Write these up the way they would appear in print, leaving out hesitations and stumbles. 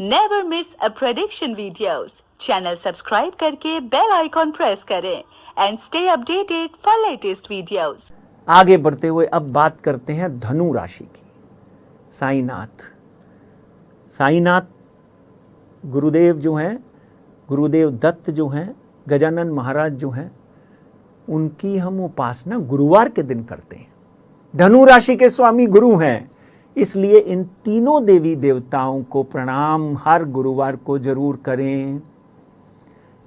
Never miss अ prediction videos. Channel subscribe करके bell icon press करें and stay updated for latest videos. आगे बढ़ते हुए अब बात करते हैं धनु राशि की। साईनाथ गुरुदेव जो हैं, गुरुदेव दत्त जो हैं, गजानन महाराज जो हैं, उनकी हम उपासना गुरुवार के दिन करते हैं। धनु राशि के स्वामी गुरु हैं, इसलिए इन तीनों देवी देवताओं को प्रणाम हर गुरुवार को जरूर करें।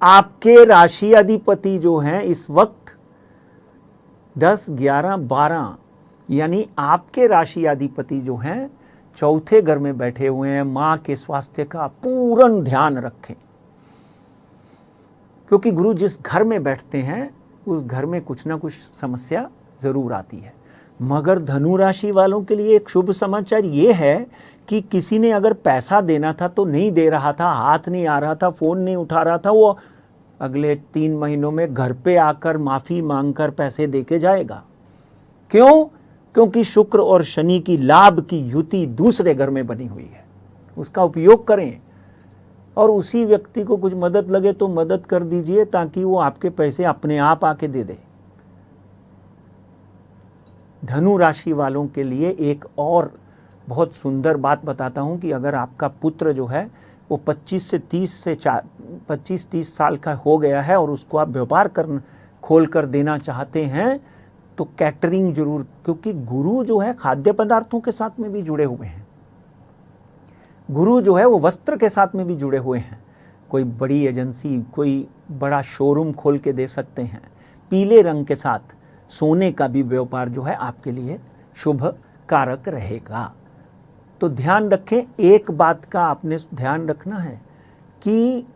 आपके राशि अधिपति जो हैं इस वक्त 10, 11, 12 यानी आपके राशि अधिपति जो हैं चौथे घर में बैठे हुए हैं। मां के स्वास्थ्य का पूर्ण ध्यान रखें, क्योंकि गुरु जिस घर में बैठते हैं उस घर में कुछ ना कुछ समस्या जरूर आती है। मगर धनु राशि वालों के लिए एक शुभ समाचार ये है कि किसी ने अगर पैसा देना था तो नहीं दे रहा था, हाथ नहीं आ रहा था, फोन नहीं उठा रहा था, वो अगले 3 महीनों में घर पे आकर माफी मांगकर पैसे देके जाएगा। क्यों? क्योंकि शुक्र और शनि की लाभ की युति दूसरे घर में बनी हुई है। उसका उपयोग करें और उसी व्यक्ति को कुछ मदद लगे तो मदद कर दीजिए, ताकि वो आपके पैसे अपने आप आके दे दे। धनु राशि वालों के लिए एक और बहुत सुंदर बात बताता हूं कि अगर आपका पुत्र जो है वो 25-30 साल का हो गया है और उसको आप व्यापार खोल कर देना चाहते हैं तो कैटरिंग जरूर, क्योंकि गुरु जो है खाद्य पदार्थों के साथ में भी जुड़े हुए हैं। गुरु जो है वो वस्त्र के साथ में भी जुड़े हुए हैं। कोई बड़ी एजेंसी, कोई बड़ा शोरूम खोल के दे सकते हैं। पीले रंग के साथ सोने का भी व्यापार जो है आपके लिए शुभ कारक रहेगा। तो ध्यान रखें, एक बात का आपने ध्यान रखना है कि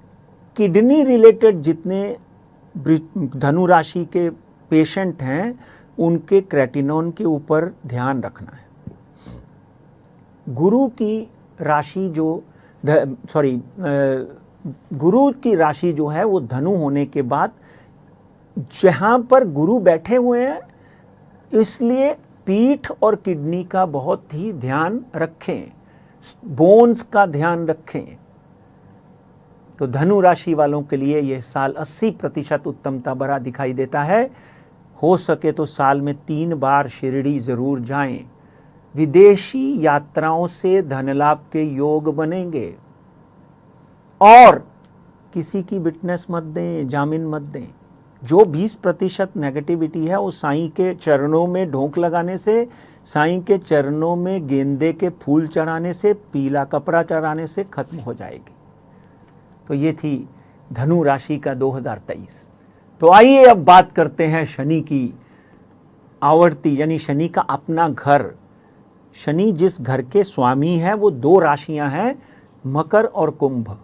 किडनी रिलेटेड जितने धनु राशि के पेशेंट हैं उनके क्रेटिनोन के ऊपर ध्यान रखना है। गुरु की राशि जो है वो धनु होने के बाद जहां पर गुरु बैठे हुए हैं, इसलिए पीठ और किडनी का बहुत ही ध्यान रखें, बोन्स का ध्यान रखें। तो धनु राशि वालों के लिए यह साल 80% उत्तमता भरा दिखाई देता है। हो सके तो साल में 3 बार शिरडी जरूर जाएं। विदेशी यात्राओं से धन लाभ के योग बनेंगे। और किसी की विटनेस मत दें, जामीन मत दें। जो 20% नेगेटिविटी है वो साईं के चरणों में ढोक लगाने से, साईं के चरणों में गेंदे के फूल चढ़ाने से, पीला कपड़ा चढ़ाने से खत्म हो जाएगी। तो ये थी धनु राशि का 2023। तो आइए अब बात करते हैं शनि की आवर्ती, यानी शनि का अपना घर। शनि जिस घर के स्वामी है वो 2 राशियां हैं, मकर और कुंभ।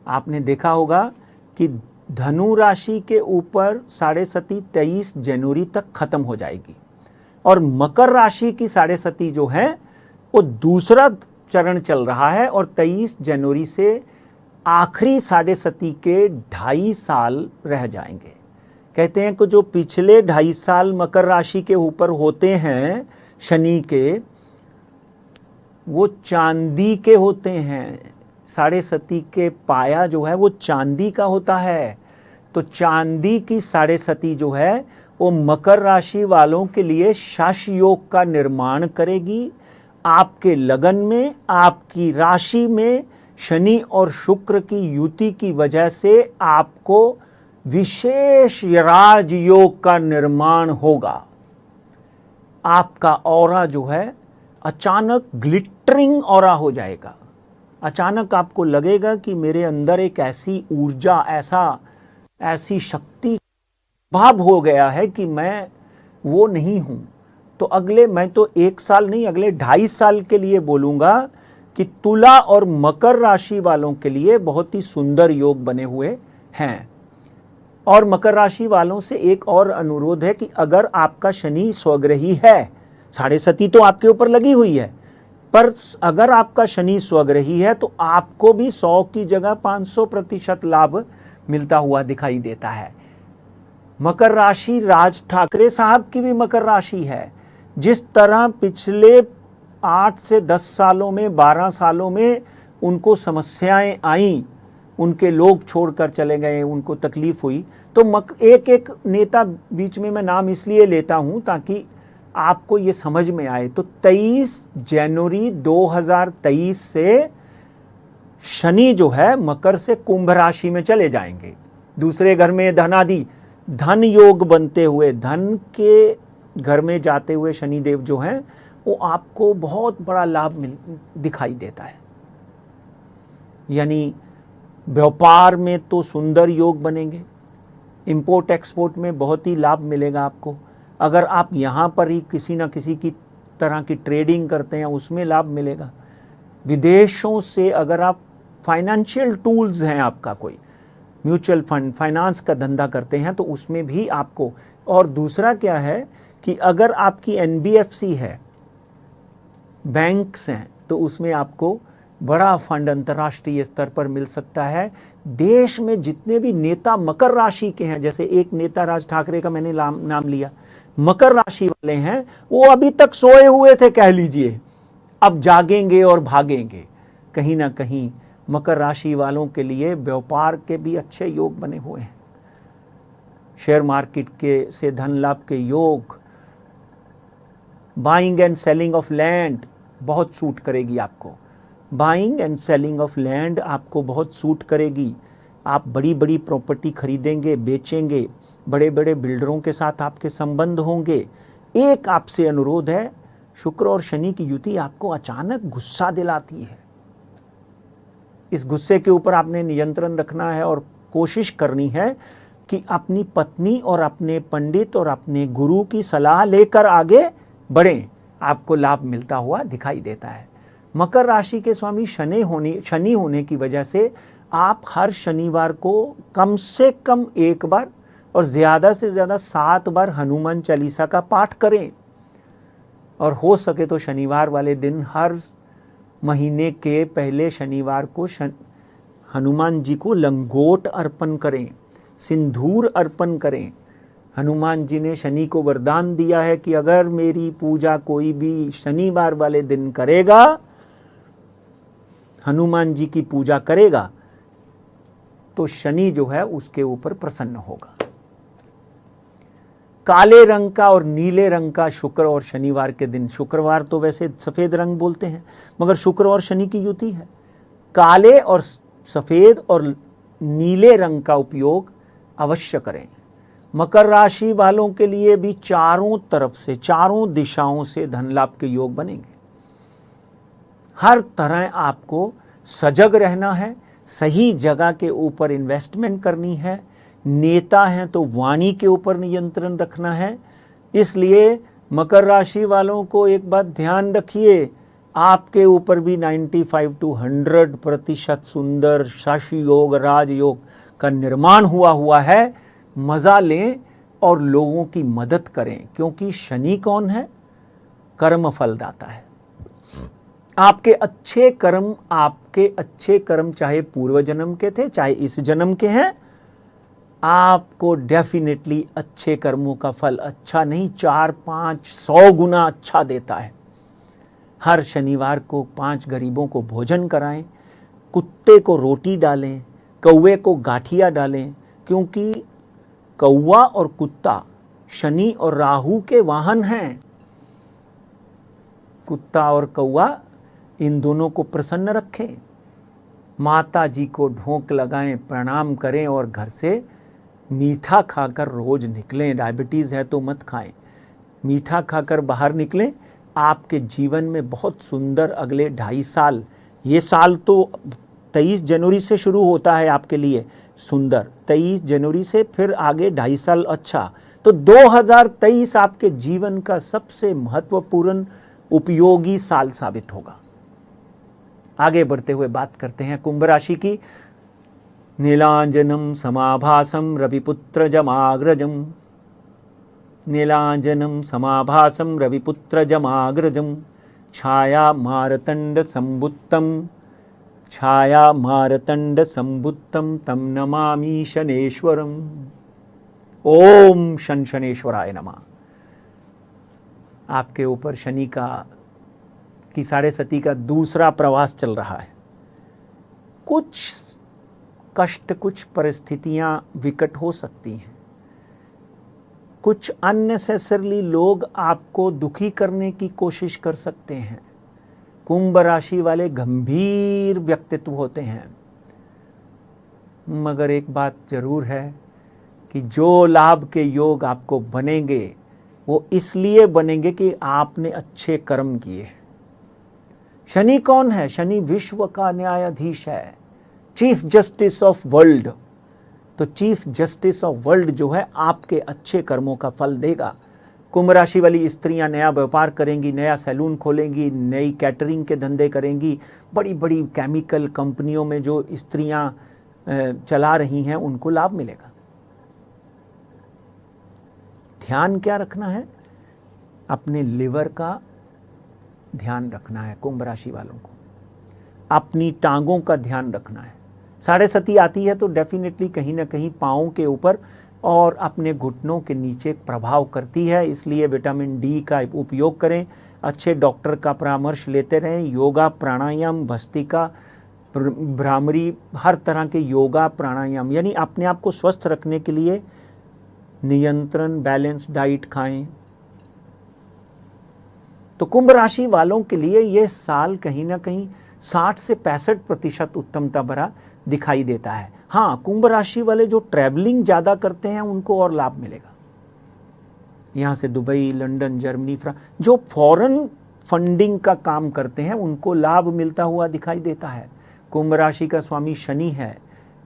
आपने देखा होगा कि धनु राशि के ऊपर 7.5 23 जनवरी तक खत्म हो जाएगी और मकर राशि की 7.5 जो है वो दूसरा चरण चल रहा है और 23 जनवरी से आखिरी 7.5 के 2.5 साल रह जाएंगे। कहते हैं कि जो पिछले 2.5 साल मकर राशि के ऊपर होते हैं शनि के, वो चांदी के होते हैं। 7.5 के पाया जो है वो चांदी का होता है। तो चांदी की 7.5 जो है वो मकर राशि वालों के लिए शश योग का निर्माण करेगी। आपके लगन में, आपकी राशि में शनि और शुक्र की युति की वजह से आपको विशेष राजयोग का निर्माण होगा। आपका ऑरा जो है अचानक ग्लिटरिंग ऑरा हो जाएगा। अचानक आपको लगेगा कि मेरे अंदर एक ऐसी ऊर्जा, ऐसी शक्ति भाव हो गया है कि मैं वो नहीं हूं। तो मैं तो 1 साल नहीं, अगले 2.5 साल के लिए बोलूंगा कि तुला और मकर राशि वालों के लिए बहुत ही सुंदर योग बने हुए हैं। और मकर राशि वालों से एक और अनुरोध है कि अगर आपका शनि स्वग्रही है, 7.5 तो आपके ऊपर लगी हुई है, पर अगर आपका शनि स्वग्रही है तो आपको भी 100 की जगह 500% लाभ मिलता हुआ दिखाई देता है। मकर राशि राज ठाकरे साहब की भी मकर राशि है। जिस तरह पिछले 8 से 10 सालों में, 12 सालों में उनको समस्याएं आईं, उनके लोग छोड़कर चले गए, उनको तकलीफ हुई, तो एक एक नेता बीच में मैं नाम इसलिए लेता हूं ताकि आपको ये समझ में आए। तो 23 जनवरी 2023 से शनि जो है मकर से कुंभ राशि में चले जाएंगे। दूसरे घर में धनादि धन योग बनते हुए, धन के घर में जाते हुए शनिदेव जो हैं वो आपको बहुत बड़ा लाभ दिखाई देता है। यानी व्यापार में तो सुंदर योग बनेंगे, इंपोर्ट एक्सपोर्ट में बहुत ही लाभ मिलेगा आपको। अगर आप यहाँ पर ही किसी न किसी की तरह की ट्रेडिंग करते हैं उसमें लाभ मिलेगा। विदेशों से अगर आप फाइनेंशियल टूल्स हैं, आपका कोई म्यूचुअल फंड फाइनेंस का धंधा करते हैं तो उसमें भी आपको। और दूसरा क्या है कि अगर आपकी एनबीएफसी है, बैंक्स हैं, तो उसमें आपको बड़ा फंड अंतर्राष्ट्रीय स्तर पर मिल सकता है। देश में जितने भी नेता मकर राशि के हैं, जैसे एक नेता राज ठाकरे का मैंने नाम लिया, मकर राशि वाले हैं, वो अभी तक सोए हुए थे कह लीजिए, अब जागेंगे और भागेंगे। कहीं ना कहीं मकर राशि वालों के लिए व्यापार के भी अच्छे योग बने हुए हैं। शेयर मार्केट के से धन लाभ के योग, buying and selling of land बहुत सूट करेगी आपको। Buying and selling of land आपको बहुत सूट करेगी। आप बड़ी बड़ी प्रॉपर्टी खरीदेंगे, बेचेंगे, बड़े बड़े बिल्डरों के साथ आपके संबंध होंगे। एक आपसे अनुरोध है, शुक्र और शनि की युति आपको अचानक गुस्सा दिलाती है। इस गुस्से के ऊपर आपने नियंत्रण रखना है और कोशिश करनी है कि अपनी पत्नी और अपने पंडित और अपने गुरु की सलाह लेकर आगे बढ़ें। आपको लाभ मिलता हुआ दिखाई देता है। मकर राशि के स्वामी शनि होने की वजह से आप हर शनिवार को कम से कम एक बार और ज़्यादा से ज़्यादा 7 बार हनुमान चालीसा का पाठ करें। और हो सके तो शनिवार वाले दिन हर महीने के पहले शनिवार को हनुमान जी को लंगोट अर्पण करें, सिंदूर अर्पण करें। हनुमान जी ने शनि को वरदान दिया है कि अगर मेरी पूजा कोई भी शनिवार वाले दिन करेगा, हनुमान जी की पूजा करेगा, तो शनि जो है उसके ऊपर प्रसन्न होगा। काले रंग का और नीले रंग का शुक्र और शनिवार के दिन, शुक्रवार तो वैसे सफेद रंग बोलते हैं मगर शुक्र और शनि की युति है। काले और सफेद और नीले रंग का उपयोग अवश्य करें। मकर राशि वालों के लिए भी चारों तरफ से, चारों दिशाओं से धन लाभ के योग बनेंगे। हर तरह आपको सजग रहना है, सही जगह के ऊपर इन्वेस्टमेंट करनी है। नेता हैं तो वाणी के ऊपर नियंत्रण रखना है। इसलिए मकर राशि वालों को एक बात ध्यान रखिए, आपके ऊपर भी 95 to 100% सुंदर शाशी योग, राजयोग का निर्माण हुआ है। मज़ा लें और लोगों की मदद करें, क्योंकि शनि कौन है? कर्म फलदाता है। आपके अच्छे कर्म चाहे पूर्व जन्म के थे चाहे इस जन्म के हैं, आपको डेफिनेटली अच्छे कर्मों का फल अच्छा नहीं 4-5-100 गुना अच्छा देता है। हर शनिवार को 5 गरीबों को भोजन कराएं, कुत्ते को रोटी डालें, कौवे को गाठिया डालें, क्योंकि कौवा और कुत्ता शनि और राहु के वाहन हैं। कुत्ता और कौवा इन दोनों को प्रसन्न रखें। माता जी को ढोक लगाएं, प्रणाम करें और घर से मीठा खाकर रोज निकलें। डायबिटीज़ है तो मत खाएं, मीठा खाकर बाहर निकलें। आपके जीवन में बहुत सुंदर अगले 2.5 साल, ये साल तो 23 जनवरी से शुरू होता है आपके लिए सुंदर, 23 जनवरी से फिर आगे 2.5 साल अच्छा। तो 2023 आपके जीवन का सबसे महत्वपूर्ण उपयोगी साल साबित होगा। आगे बढ़ते हुए बात करते हैं कुंभ राशि की। नीलांजनम समाभासम रविपुत्र जमाग्रजम, नीलांजनम समाभासम रविपुत्र जमाग्रजम, छाया मारतंड संबुत्तम, छाया मारतंड संबुत्तम तम नमामि शनेश्वरम। ओम शन शनेश्वराय नमः। आपके ऊपर शनि की 7.5 का दूसरा प्रवास चल रहा है। कुछ कष्ट, कुछ परिस्थितियां विकट हो सकती हैं, कुछ अननेसेसरली लोग आपको दुखी करने की कोशिश कर सकते हैं। कुंभ राशि वाले गंभीर व्यक्तित्व होते हैं, मगर एक बात जरूर है कि जो लाभ के योग आपको बनेंगे वो इसलिए बनेंगे कि आपने अच्छे कर्म किए। शनि कौन है? शनि विश्व का न्यायाधीश है, चीफ जस्टिस ऑफ वर्ल्ड। तो चीफ जस्टिस ऑफ वर्ल्ड जो है आपके अच्छे कर्मों का फल देगा। कुंभ राशि वाली स्त्रियां नया व्यापार करेंगी, नया सैलून खोलेंगी, नई कैटरिंग के धंधे करेंगी, बड़ी बड़ी केमिकल कंपनियों में जो स्त्रियां चला रही हैं उनको लाभ मिलेगा। ध्यान क्या रखना है? अपने लिवर का ध्यान रखना है कुंभ राशि वालों को, अपनी टांगों का ध्यान रखना है। साढ़े सती आती है तो डेफिनेटली कहीं ना कहीं पाँव के ऊपर और अपने घुटनों के नीचे प्रभाव करती है, इसलिए विटामिन डी का उपयोग करें, अच्छे डॉक्टर का परामर्श लेते रहें, योगा प्राणायाम, भस्त्रिका, भ्रामरी, हर तरह के योगा प्राणायाम, यानी अपने आप को स्वस्थ रखने के लिए नियंत्रण बैलेंस डाइट खाएं। तो कुंभ राशि वालों के लिए ये साल कहीं ना कहीं 60 से 65% उत्तमता भरा दिखाई देता है। हाँ, कुंभ राशि वाले जो ट्रैवलिंग ज़्यादा करते हैं उनको और लाभ मिलेगा। यहाँ से दुबई, लंदन, जर्मनी, फ्रांस, जो फॉरेन फंडिंग का काम करते हैं उनको लाभ मिलता हुआ दिखाई देता है। कुंभ राशि का स्वामी शनि है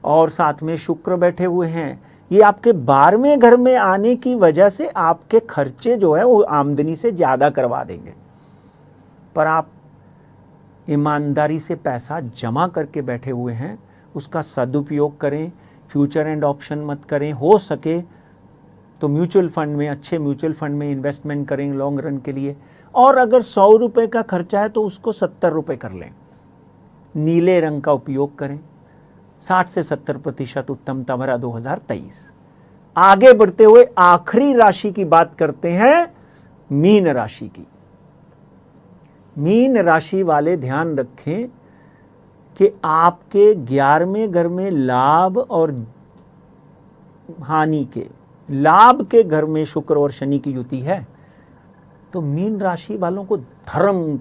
और साथ में शुक्र बैठे हुए हैं। ये आपके 12वें घर में आने की वजह से आपके खर्चे जो है वो आमदनी से ज़्यादा करवा देंगे, पर आप ईमानदारी से पैसा जमा करके बैठे हुए हैं, उसका सदुपयोग करें, फ्यूचर एंड ऑप्शन मत करें। हो सके तो म्यूचुअल फंड में, अच्छे म्यूचुअल फंड में इन्वेस्टमेंट करें लॉन्ग रन के लिए। और अगर 100 रुपये का खर्चा है तो उसको 70 रुपये कर लें। नीले रंग का उपयोग करें। 60 से 70% उत्तमता भरा 2023। आगे बढ़ते हुए आखिरी राशि की बात करते हैं, मीन राशि की। मीन राशि वाले ध्यान रखें कि आपके 11वें घर में लाभ और हानि के, लाभ के घर में शुक्र और शनि की युति है। तो मीन राशि वालों को धर्म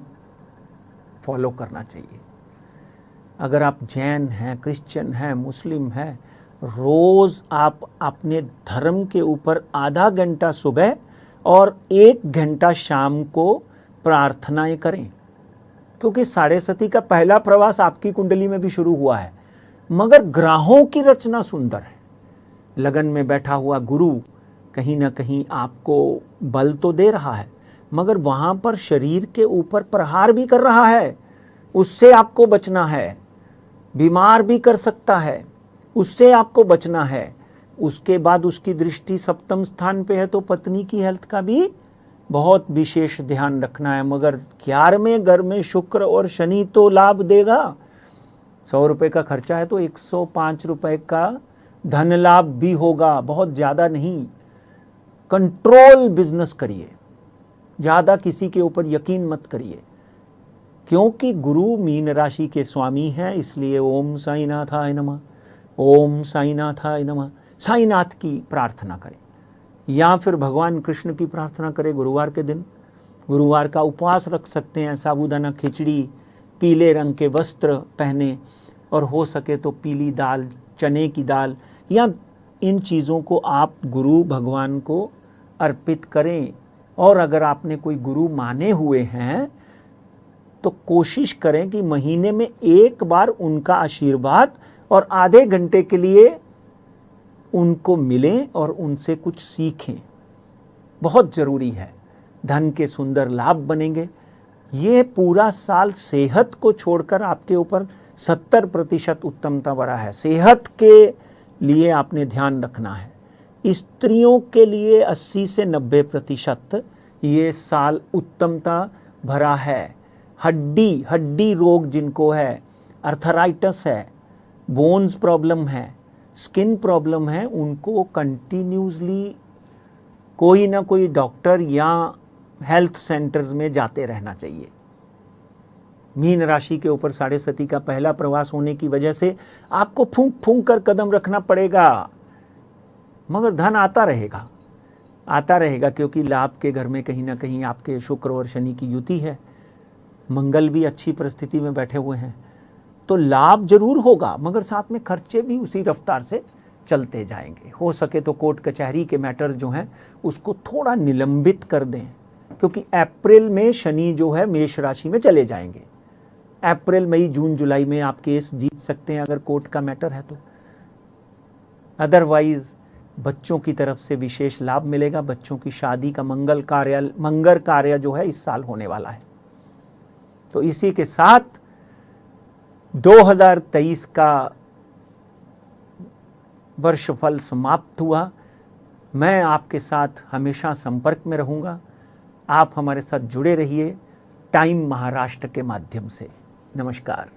फॉलो करना चाहिए। अगर आप जैन हैं, क्रिश्चियन हैं, मुस्लिम हैं, रोज आप अपने धर्म के ऊपर आधा घंटा सुबह और 1 घंटा शाम को प्रार्थनाएं करें, क्योंकि साढ़े सती का पहला प्रवास आपकी कुंडली में भी शुरू हुआ है। मगर ग्रहों की रचना सुंदर है। लगन में बैठा हुआ गुरु कहीं ना कहीं आपको बल तो दे रहा है, मगर वहाँ पर शरीर के ऊपर प्रहार भी कर रहा है, उससे आपको बचना है। बीमार भी कर सकता है, उससे आपको बचना है। उसके बाद उसकी दृष्टि 7वें स्थान पे है, तो पत्नी की हेल्थ का भी बहुत विशेष ध्यान रखना है। मगर 11वें घर में शुक्र और शनि तो लाभ देगा। 100 रुपये का खर्चा है तो 105 रुपये का धन लाभ भी होगा, बहुत ज़्यादा नहीं। कंट्रोल बिजनेस करिए, ज़्यादा किसी के ऊपर यकीन मत करिए, क्योंकि गुरु मीन राशि के स्वामी हैं। इसलिए ओम साईनाथाय नमः, ओम साईनाथाय नमः, साईनाथ की प्रार्थना करें, या फिर भगवान कृष्ण की प्रार्थना करें। गुरुवार के दिन गुरुवार का उपवास रख सकते हैं, साबूदाना खिचड़ी, पीले रंग के वस्त्र पहने, और हो सके तो पीली दाल, चने की दाल, या इन चीज़ों को आप गुरु भगवान को अर्पित करें। और अगर आपने कोई गुरु माने हुए हैं तो कोशिश करें कि महीने में 1 बार उनका आशीर्वाद और आधे घंटे के लिए उनको मिलें और उनसे कुछ सीखें, बहुत ज़रूरी है। धन के सुंदर लाभ बनेंगे। ये पूरा साल सेहत को छोड़कर आपके ऊपर 70% उत्तमता भरा है। सेहत के लिए आपने ध्यान रखना है। स्त्रियों के लिए 80 से 90% ये साल उत्तमता भरा है। हड्डी रोग जिनको है, अर्थराइटिस है, बोन्स प्रॉब्लम है, स्किन प्रॉब्लम है, उनको कंटिन्यूसली कोई ना कोई डॉक्टर या हेल्थ सेंटर्स में जाते रहना चाहिए। मीन राशि के ऊपर साढ़े सती का पहला प्रवास होने की वजह से आपको फूंक फूंक कर कदम रखना पड़ेगा, मगर धन आता रहेगा क्योंकि लाभ के घर में कहीं ना कहीं आपके शुक्र और शनि की युति है, मंगल भी अच्छी परिस्थिति में बैठे हुए हैं, तो लाभ जरूर होगा, मगर साथ में खर्चे भी उसी रफ्तार से चलते जाएंगे। हो सके तो कोर्ट कचहरी के मैटर जो हैं उसको थोड़ा निलंबित कर दें, क्योंकि अप्रैल में शनि जो है मेष राशि में चले जाएंगे। अप्रैल मई जून जुलाई में आप केस जीत सकते हैं अगर कोर्ट का मैटर है तो। अदरवाइज बच्चों की तरफ से विशेष लाभ मिलेगा। बच्चों की शादी का मंगल कार्य जो है इस साल होने वाला है। तो इसी के साथ 2023 का वर्षफल समाप्त हुआ। मैं आपके साथ हमेशा संपर्क में रहूंगा। आप हमारे साथ जुड़े रहिए टाइम महाराष्ट्र के माध्यम से। नमस्कार।